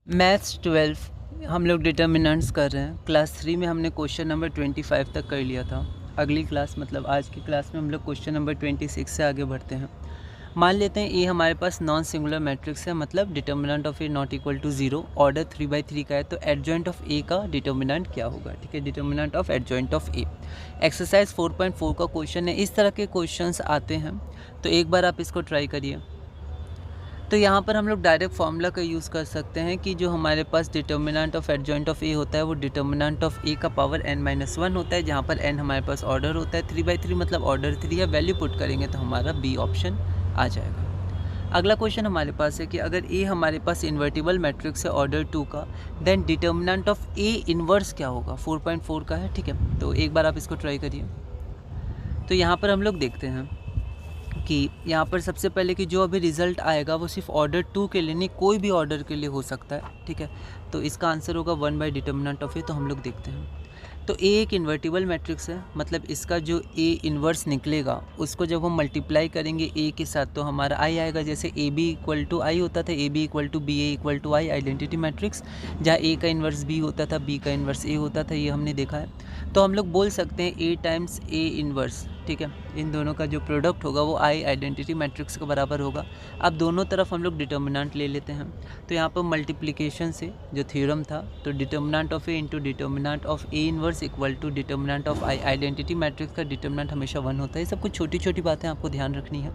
Maths 12 हम लोग determinants कर रहे हैं। क्लास 3 में हमने क्वेश्चन नंबर 25 तक कर लिया था। अगली क्लास मतलब आज की क्लास में हम लोग क्वेश्चन नंबर 26 से आगे बढ़ते हैं। मान लेते हैं ए हमारे पास नॉन सिंगुलर मैट्रिक्स है, मतलब determinant of A not equal to 0, order 3/3 का है, तो एडजॉइंट ऑफ ए का डिटर्मिनेंट क्या होगा। ठीक है, determinant of adjoint of A. Exercise 4.4 का क्वेश्चन है। इस तरह के क्वेश्चंस आते हैं तो एक बार आप इसको ट्राई करिए। तो यहाँ पर हम लोग डायरेक्ट फार्मूला का यूज़ कर सकते हैं कि जो हमारे पास डिटर्मिनेंट ऑफ एडजॉइंट ऑफ ए होता है वो डिटर्मिनेंट ऑफ ए का पावर n-1 होता है, जहाँ पर n हमारे पास ऑर्डर होता है, 3/3 मतलब ऑर्डर 3 है। वैल्यू पुट करेंगे तो हमारा बी ऑप्शन आ जाएगा। अगला क्वेश्चन हमारे पास है कि अगर ए हमारे पास इन्वर्टिबल मैट्रिक्स है ऑर्डर 2 का, then determinant of A inverse क्या होगा। 4.4 का है। ठीक है, तो एक बार आप इसको ट्राई करिए। तो यहाँ पर हम लोग देखते हैं कि यहाँ पर सबसे पहले कि जो अभी रिज़ल्ट आएगा वो सिर्फ ऑर्डर 2 के लिए नहीं, कोई भी ऑर्डर के लिए हो सकता है। ठीक है, तो इसका आंसर होगा 1 डिटर्मिनेंट ऑफ ए। तो हम लोग देखते हैं। तो ए एक इन्वर्टिबल मैट्रिक्स है, मतलब इसका जो ए इन्वर्स निकलेगा उसको जब हम मल्टीप्लाई करेंगे ए के साथ तो हमारा आई आएगा। जैसे A B equal to I होता था, A B equal to B A equal to I, identity matrix, जहाँ ए का इन्वर्स बी होता था, बी का इन्वर्स ए होता था, ये हमने देखा है। तो हम लोग बोल सकते हैं ए टाइम्स ए इन्वर्स। ठीक है, इन दोनों का जो प्रोडक्ट होगा वो आई आइडेंटिटी मैट्रिक्स के बराबर होगा। अब दोनों तरफ हम लोग डिटर्मिनेंट ले लेते हैं। तो यहाँ पर मल्टीप्लिकेशन से जो थ्योरम था, तो determinant of A into determinant of A inverse equal to determinant of I identity matrix का डिटर्मिनेंट हमेशा 1 होता है। सब कुछ छोटी छोटी बातें आपको ध्यान रखनी है।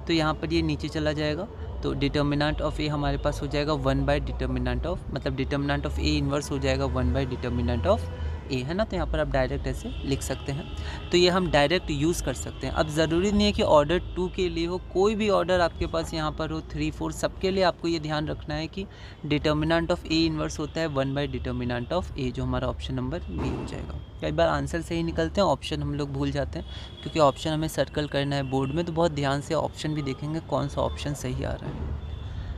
तो यहाँ पर ये नीचे चला जाएगा, तो डिटर्मिनेंट ऑफ ए हमारे पास हो जाएगा 1 डिटर्मिनेंट ऑफ, मतलब डिटर्मिनेंट ऑफ ए इन्वर्स हो जाएगा 1 डिटर्मिनेंट ऑफ ए, है ना। तो यहाँ पर आप डायरेक्ट ऐसे लिख सकते हैं। तो ये हम डायरेक्ट यूज़ कर सकते हैं। अब ज़रूरी नहीं है कि ऑर्डर 2 के लिए हो, कोई भी ऑर्डर आपके पास यहाँ पर हो, 3, 4, सबके लिए आपको ये ध्यान रखना है कि डिटर्मिनेंट ऑफ ए इन्वर्स होता है 1 डिटर्मिनेंट ऑफ ए, जो हमारा ऑप्शन नंबर बी हो जाएगा। कई बार आंसर से ही निकलते हैं, ऑप्शन हम लोग भूल जाते हैं, क्योंकि ऑप्शन हमें सर्कल करना है बोर्ड में, तो बहुत ध्यान से ऑप्शन भी देखेंगे कौन सा ऑप्शन सही आ रहा है।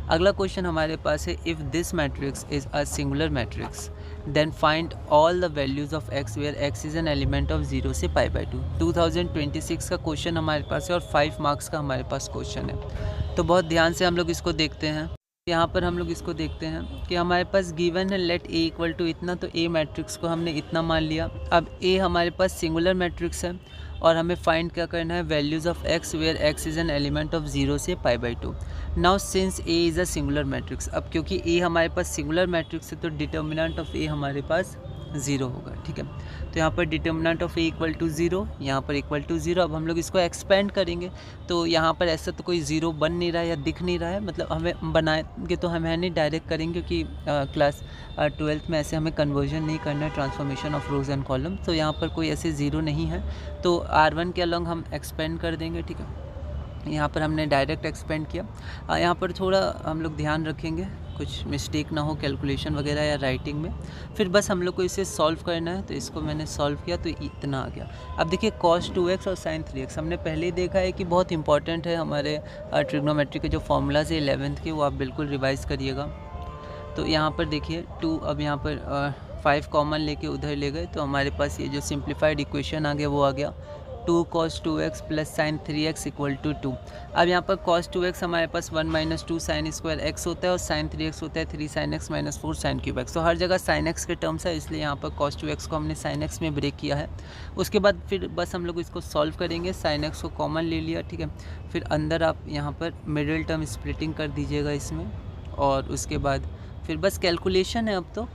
अगला क्वेश्चन हमारे पास है, if this matrix is a singular matrix then find all the values of x where x is an element of 0 से π/2। 2026 का क्वेश्चन हमारे पास है और 5 मार्क्स का हमारे पास क्वेश्चन है। तो बहुत ध्यान से हम लोग इसको देखते हैं। यहाँ पर हम लोग इसको देखते हैं कि हमारे पास गिवन है लेट ए इक्वल टू इतना, तो ए मैट्रिक्स को हमने इतना मान लिया। अब ए हमारे पास सिंगुलर मैट्रिक्स है और हमें फाइंड क्या करना है, values of x where x is an element of 0 से π/2। Now since A is a singular matrix, अब क्योंकि ए हमारे पास सिंगुलर मैट्रिक्स है तो डिटर्मिनेंट ऑफ ए हमारे पास 0 होगा। ठीक है, तो यहाँ पर determinant of A equal to 0, यहाँ पर इक्वल टू 0। अब हम लोग इसको एक्सपेंड करेंगे तो यहाँ पर ऐसा तो कोई 0 बन नहीं रहा है या दिख नहीं रहा है, मतलब हमें बनाएंगे तो हमें नहीं डायरेक्ट करेंगे, क्योंकि क्लास 12th में ऐसे हमें कन्वर्जन नहीं करना है, transformation of rose and column. तो यहाँ पर कोई ऐसे 0 नहीं है, तो R1 के अलॉन्ग हम एक्सपेंड कर देंगे। ठीक है, यहाँ पर हमने डायरेक्ट एक्सपेंड किया। यहाँ पर थोड़ा हम लोग ध्यान रखेंगे कुछ मिस्टेक ना हो कैलकुलेशन वगैरह या राइटिंग में। फिर बस हम लोग को इसे सॉल्व करना है, तो इसको मैंने सॉल्व किया तो इतना आ गया। अब देखिए cos 2x और sin 3x हमने पहले ही देखा है कि बहुत इंपॉर्टेंट है हमारे ट्रिग्नोमेट्री के जो फॉर्मूलाज है 11th के, वो आप बिल्कुल रिवाइज़ करिएगा। तो यहाँ पर देखिए 2, अब यहाँ पर 5 कॉमन लेके उधर ले गए तो हमारे पास ये जो सिंप्लीफाइड इक्वेशन आ गया वो आ गया 2 cos 2x plus sin 3x equal to 2। अब यहाँ पर cos 2x हमारे पास 1 - 2 sin स्क्वायर x होता है और sin 3x होता है 3 sin x - 4 sin cube x। तो हर जगह sin x के टर्म्स है, इसलिए यहाँ पर cos 2x को हमने sin x में ब्रेक किया है। उसके बाद फिर बस हम लोग इसको सॉल्व करेंगे, sin x को कॉमन ले लिया। ठीक है, फिर अंदर आप यहाँ पर मिडिल टर्म स्प्लिटिंग कर दीजिएगा इसमें, और उसके बाद फिर बस कैलकुलेशन है अब तो,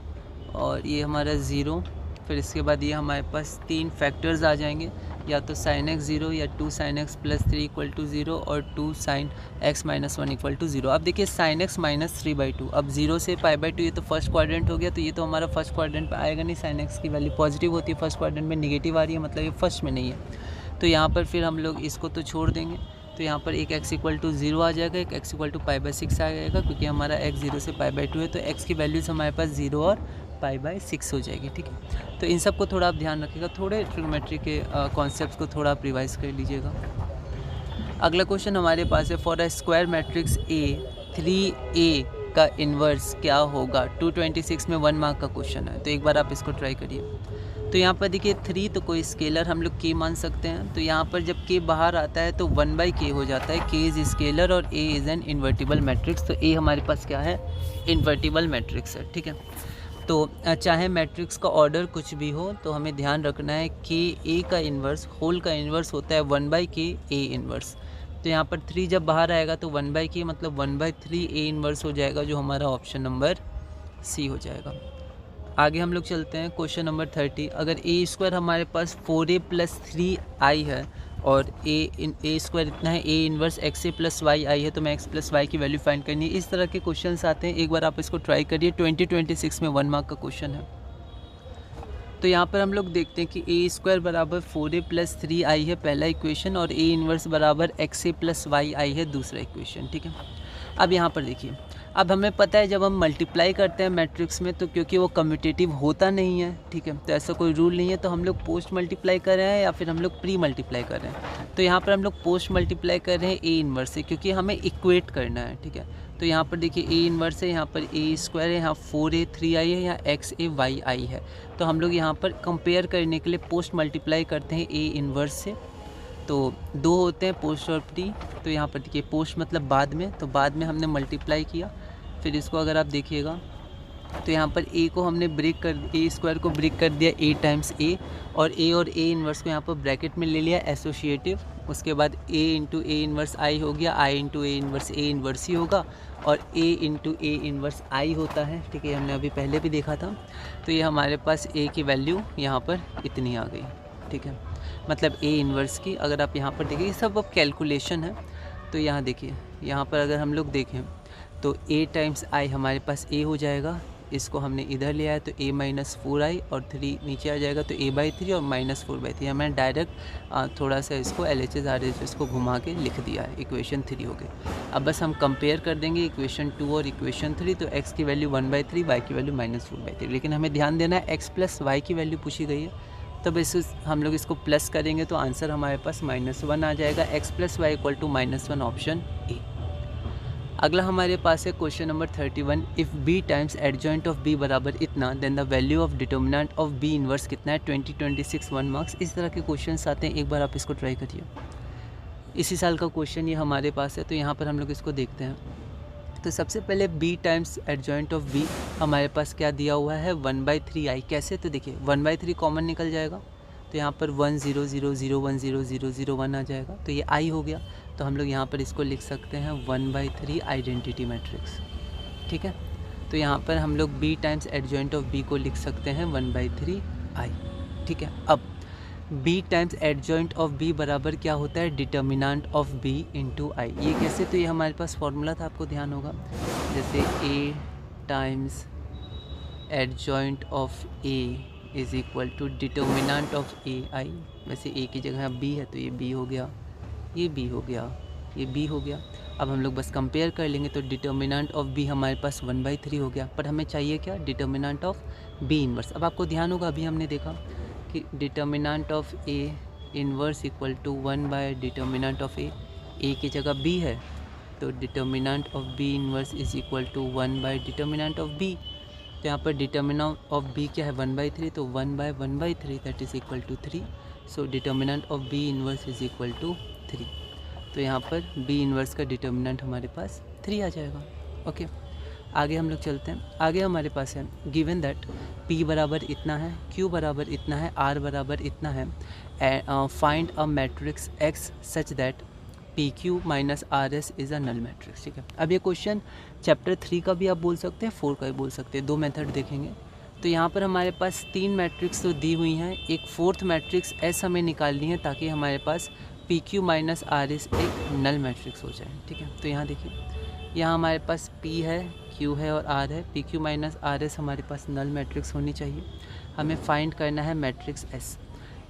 और ये हमारा 0। फिर इसके बाद ये हमारे पास 3 फैक्टर्स आ जाएंगे, या तो sin x 0 या 2 sin x plus 3 equal to 0 और 2 sin x - 1 इक्वल टू 0। अब देखिए sin x - 3/2, अब 0 से π/2 ये तो फर्स्ट क्वाड्रेंट हो गया, तो ये तो हमारा फर्स्ट क्वाड्रेंट पे आएगा नहीं। sin x की वैल्यू पॉजिटिव होती है फर्स्ट क्वाड्रेंट में, नेगेटिव आ रही है मतलब ये फर्स्ट में नहीं है। तो यहाँ पर फिर हम लोग इसको तो छोड़ देंगे, तो यहाँ पर एक x इक्वल टू 0 आ जाएगा, एक x इक्वल टू π/6 आ जाएगा, क्योंकि हमारा x 0 से π/2 है, तो x की वैल्यूज़ हमारे पास 0 और π/6 हो जाएगी। ठीक है, तो इन सब को थोड़ा आप ध्यान रखिएगा, थोड़े ट्रिग्नोमेट्री के कॉन्सेप्ट्स को थोड़ा आप रिवाइज कर लीजिएगा। अगला क्वेश्चन हमारे पास है, for a square matrix A 3A का इन्वर्स क्या होगा। 226 में 1 मार्क का क्वेश्चन है, तो एक बार आप इसको ट्राई करिए। तो यहाँ पर देखिए 3 तो कोई स्केलर हम लोग k मान सकते हैं। तो यहाँ पर जब k बाहर आता है तो 1/k हो जाता है। k इज़ स्केलर और a is an invertible matrix. तो a हमारे पास क्या है, इन्वर्टिबल मैट्रिक्स है, ठीक है। तो चाहे मैट्रिक्स का ऑर्डर कुछ भी हो तो हमें ध्यान रखना है कि a का इन्वर्स, होल का इन्वर्स होता है 1/k a इन्वर्स। तो यहाँ पर 3 जब बाहर आएगा तो 1/k मतलब 1/3 a इन्वर्स हो जाएगा, जो हमारा ऑप्शन नंबर सी हो जाएगा। आगे हम लोग चलते हैं क्वेश्चन नंबर 30। अगर a² हमारे पास 4a + 3i है और a² इतना है, a इन्वर्स xa + yi है, तो मैं x + y की वैल्यू फाइंड करनी है। इस तरह के क्वेश्चंस आते हैं, एक बार आप इसको ट्राई करिए। 2026 में 1 मार्क का क्वेश्चन है। तो यहाँ पर हम लोग देखते हैं कि a² बराबर 4a + 3i है पहला इक्वेशन, और a इन्वर्स बराबर xa + yi है दूसरा इक्वेशन, ठीक है। अब यहाँ पर देखिए, अब हमें पता है जब हम मल्टीप्लाई करते हैं मैट्रिक्स में तो क्योंकि वो कम्यूटेटिव होता नहीं है, ठीक है, तो ऐसा कोई रूल नहीं है, तो हम लोग पोस्ट मल्टीप्लाई कर रहे हैं या फिर हम लोग प्री मल्टीप्लाई कर रहे हैं। तो यहाँ पर हम लोग पोस्ट मल्टीप्लाई कर रहे हैं a इन्वर्स से, क्योंकि हमें इक्वेट करना है, ठीक है। तो यहाँ पर देखिए a इन्वर्स है, यहाँ पर a² है, यहाँ 4a 3i है, यहाँ xa yi है। तो हम लोग यहाँ पर कंपेयर करने के लिए पोस्ट मल्टीप्लाई करते हैं a इन्वर्स से। तो 2 होते हैं, पोस्ट और प्री। तो यहाँ पर देखिए पोस्ट मतलब बाद में, तो बाद में हमने मल्टीप्लाई किया। फिर इसको अगर आप देखिएगा तो यहाँ पर a को हमने ब्रेक कर, a² को ब्रेक कर दिया a टाइम्स a, और a इन्वर्स को यहाँ पर ब्रैकेट में ले लिया एसोसिएटिव। उसके बाद a into a inverse i हो गया, i into a inverse a inverse ही होगा, और a into a inverse i होता है, ठीक है, हमने अभी पहले भी देखा था। तो ये हमारे पास a की वैल्यू यहाँ पर इतनी आ गई, ठीक है, मतलब a इन्वर्स की। अगर आप यहाँ पर देखिए, सब अब कैलकुलेशन है। तो यहाँ देखिए, यहाँ पर अगर हम लोग देखें तो a टाइम्स i हमारे पास a हो जाएगा, इसको हमने इधर ले आया तो a - 4i, और 3 नीचे आ जाएगा तो a/3 और -4/3। मैंने डायरेक्ट थोड़ा सा इसको LHS RHS को घुमा के लिख दिया है, इक्वेशन 3 हो गई। अब बस हम कंपेयर कर देंगे इक्वेशन 2 और इक्वेशन 3। तो x की वैल्यू 1/3, y की वैल्यू -4/3, लेकिन हमें ध्यान देना है x + y की वैल्यू पूछी गई है। तब इस हम लोग इसको प्लस करेंगे तो आंसर हमारे पास -1 आ जाएगा। x + y = -1, option A. अगला हमारे पास है question number 31। If b times adjoint of b बराबर इतना, then the value of determinant of b inverse कितना है। 2026 1 मार्क्स। इस तरह के क्वेश्चंस आते हैं, एक बार आप इसको ट्राई करिए। इसी साल का क्वेश्चन ये हमारे पास है। तो यहाँ पर हम लोग इसको देखते हैं। तो सबसे पहले b times adjoint of b हमारे पास क्या दिया हुआ है, 1/3i। कैसे, तो देखिए 1/3 कॉमन निकल जाएगा, तो यहाँ पर 1 0 0 0 1 0 0 0 1 आ जाएगा, तो ये i हो गया। तो हम लोग यहाँ पर इसको लिख सकते हैं 1/3 आइडेंटिटी मैट्रिक्स, ठीक है। तो यहाँ पर हम लोग b times adjoint of b को लिख सकते हैं 1/3i, ठीक है। अब b times adjoint of b बराबर क्या होता है, determinant of b into i। ये कैसे, तो ये हमारे पास फॉर्मूला था, आपको ध्यान होगा, जैसे a times adjoint of a is equal to determinant of ai। वैसे a की जगह b है तो ये b हो गया, ये b हो गया, ये b हो गया। अब हम लोग बस कंपेयर कर लेंगे तो डिटर्मिनेंट ऑफ b हमारे पास 1/3 हो गया, पर हमें चाहिए क्या, डिटर्मिनेंट ऑफ b इन्वर्स। अब आपको ध्यान होगा, अभी हमने देखा कि determinant of a inverse equal to one by determinant of a की जगह b है, तो determinant of b inverse is equal to one by determinant of b। तो यहाँ पर डिटर्मिनेंट ऑफ b क्या है, 1/3, तो 1/1/3 that is equal to 3। So determinant of b inverse is equal to 3। तो यहाँ पर b इन्वर्स का डिटर्मिनेंट हमारे पास 3 आ जाएगा, ओके। आगे हम लोग चलते हैं। आगे हमारे पास है गिवन दैट p बराबर इतना है, q बराबर इतना है, r बराबर इतना है, find a matrix x such that PQ minus RS is a null matrix, ठीक है। अब ये क्वेश्चन चैप्टर 3 का भी आप बोल सकते हैं, 4 का भी बोल सकते हैं, 2 मेथड देखेंगे। तो यहाँ पर हमारे पास 3 मैट्रिक्स तो दी हुई हैं, एक 4th मैट्रिक्स S हमें निकालनी है ताकि हमारे पास PQ माइनस RS एक नल मैट्रिक्स हो जाए, ठीक है। तो यहाँ देखिए, यहाँ हमारे पास P है, Q है और R है। PQ माइनस RS हमारे पास नल मैट्रिक्स होनी चाहिए। हमें फाइंड करना है मैट्रिक्स S।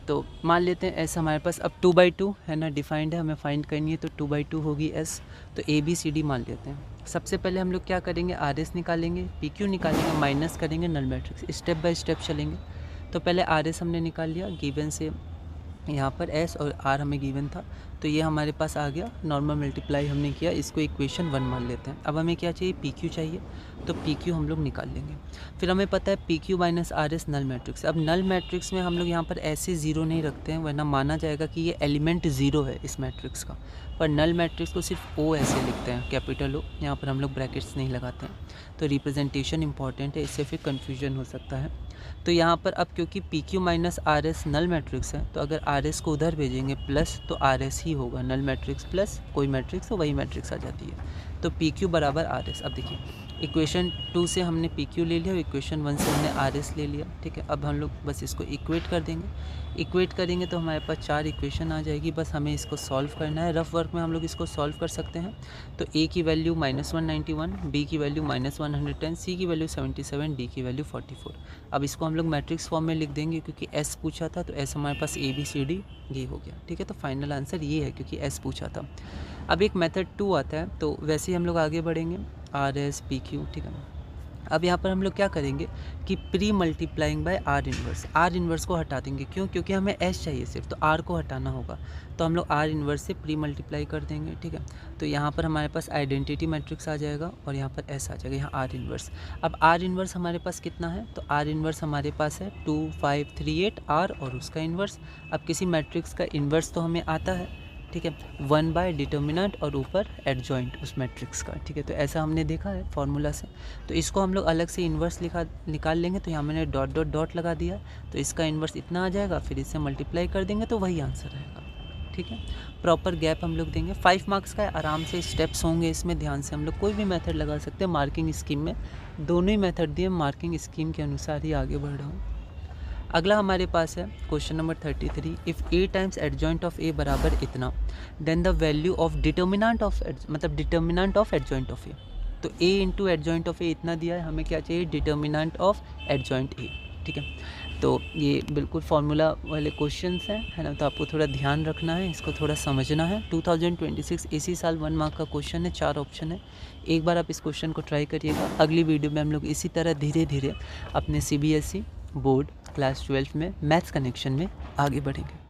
तो मान लेते हैं S हमारे पास अब 2/2 है ना, डिफाइंड है, हमें फाइंड करनी है, तो 2/2 होगी S। तो ABCD मान लेते हैं। सबसे पहले हम लोग क्या करेंगे, RS निकालेंगे, PQ निकालेंगे, माइनस करेंगे null matrix, step by step चलेंगे। तो पहले RS हमने निकाल लिया, गिवन से यहाँ पर S और R हमें गिवन था, तो ये हमारे पास आ गया। नॉर्मल मल्टीप्लाई हमने किया, इसको इक्वेशन 1 मान लेते हैं। अब हमें क्या चाहिए, PQ चाहिए। तो पी क्यू हम लोग निकाल लेंगे। फिर हमें पता है P Q minus R S null matrix. अब नल मैट्रिक्स में हम लोग यहाँ पर ऐसे ज़ीरो नहीं रखते हैं, वरना माना जाएगा कि ये एलिमेंट ज़ीरो है इस मैट्रिक्स का। पर नल मैट्रिक्स को सिर्फ ओ ऐसे लिखते हैं, कैपिटल ओ, यहाँ पर हम लोग ब्रैकेट्स नहीं लगाते हैं। तो रिप्रेजेंटेशन इंपॉर्टेंट है, इससे फिर कन्फ्यूजन हो सकता है। तो यहाँ पर अब क्योंकि P Q minus R S null matrix है, तो अगर आर एस को उधर भेजेंगे प्लस तो आर एस ही होगा। नल मैट्रिक्स प्लस कोई मैट्रिक्स तो वही मैट्रिक्स आ जाती है। तो पी क्यू बराबर आर एस। अब देखिए इक्वेशन 2 से हमने पी क्यू ले लिया और इक्वेशन 1 से हमने आर एस ले लिया, ठीक है। अब हम लोग बस इसको इक्वेट कर देंगे। इक्वेट करेंगे तो हमारे पास 4 इक्वेशन आ जाएगी, बस हमें इसको सॉल्व करना है। रफ वर्क में हम लोग इसको सॉल्व कर सकते हैं। तो ए की वैल्यू -191, बी की वैल्यू -110, सी की वैल्यू 77, डी की वैल्यू 44। अब इसको हम लोग मैट्रिक्स फॉर्म में लिख देंगे, क्योंकि एस पूछा था तो एस हमारे पास ए बी सी डी ये हो गया, ठीक है। तो फाइनल आंसर ये है, क्योंकि एस पूछा था। अब एक मेथड 2 आता है, तो वैसे ही हम लोग आगे बढ़ेंगे, आर एस पी क्यू, ठीक है। अब यहाँ पर हम लोग क्या करेंगे कि pre multiplying by R inverse को हटा देंगे। क्यों? क्योंकि हमें एस चाहिए सिर्फ, तो आर को हटाना होगा। तो हम लोग आर इन्वर्स से प्री मल्टीप्लाई कर देंगे, ठीक है। तो यहाँ पर हमारे पास आइडेंटिटी मैट्रिक्स आ जाएगा और यहाँ पर एस आ जाएगा, यहाँ आर इन्वर्स। अब आर इन्वर्स हमारे पास कितना है? तो आर इन्वर्स हमारे पास है 2 5 3 8 आर और उसका इन्वर्स। अब किसी मैट्रिक्स का इन्वर्स तो हमें आता है, ठीक है, 1 बाय डिटर्मिनेंट और ऊपर एडजॉइंट उस मैट्रिक्स का, ठीक है। तो ऐसा हमने देखा है फॉर्मूला से। तो इसको हम लोग अलग से इन्वर्स निकाल लेंगे। तो यहाँ मैंने डॉट डॉट डॉट लगा दिया, तो इसका इन्वर्स इतना आ जाएगा, फिर इससे मल्टीप्लाई कर देंगे तो वही आंसर रहेगा, ठीक है। प्रॉपर गैप हम लोग देंगे। 5 मार्क्स का आराम से स्टेप्स होंगे इसमें, ध्यान से हम लोग कोई भी मेथड लगा सकते हैं। मार्किंग स्कीम में दोनों ही मेथड दिए, मार्किंग स्कीम के अनुसार ही आगे बढ़ रहा हूँ। अगला हमारे पास है question number 33। If A times adjoint of A बराबर इतना, then the value of determinant of determinant of adjoint of A. तो A into adjoint of A इतना दिया है, हमें क्या चाहिए? डिटर्मिनेंट ऑफ एडजॉइंट ए, ठीक है। तो ये बिल्कुल फार्मूला वाले क्वेश्चंस हैं, है ना। तो आपको थोड़ा ध्यान रखना है, इसको थोड़ा समझना है। 2026 इसी साल 1 मार्क का क्वेश्चन है, 4 ऑप्शन है। एक बार आप इस क्वेश्चन को ट्राई करिएगा। अगली वीडियो में हम लोग इसी तरह धीरे धीरे अपने CBSE बोर्ड क्लास 12 में मैथ्स कनेक्शन में आगे बढ़ेंगे।